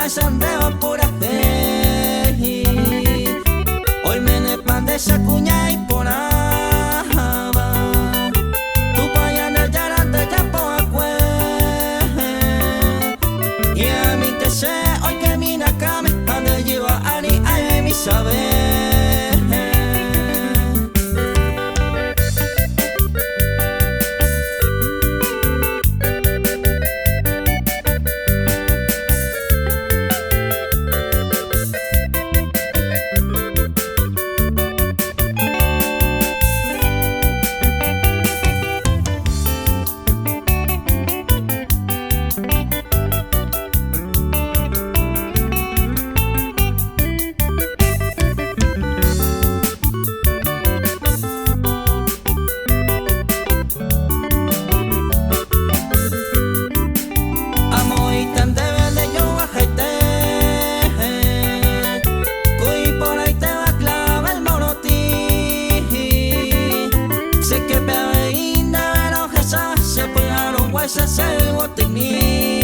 sandeo por hacer. Hoy me nepan de esa cuña y por aba. Tu paya en el yarante ya po acue. Y a mí te sé hoy que mi nakame ande lleva ani ay mi saber. Se puede dar un guay, se hace el botinín.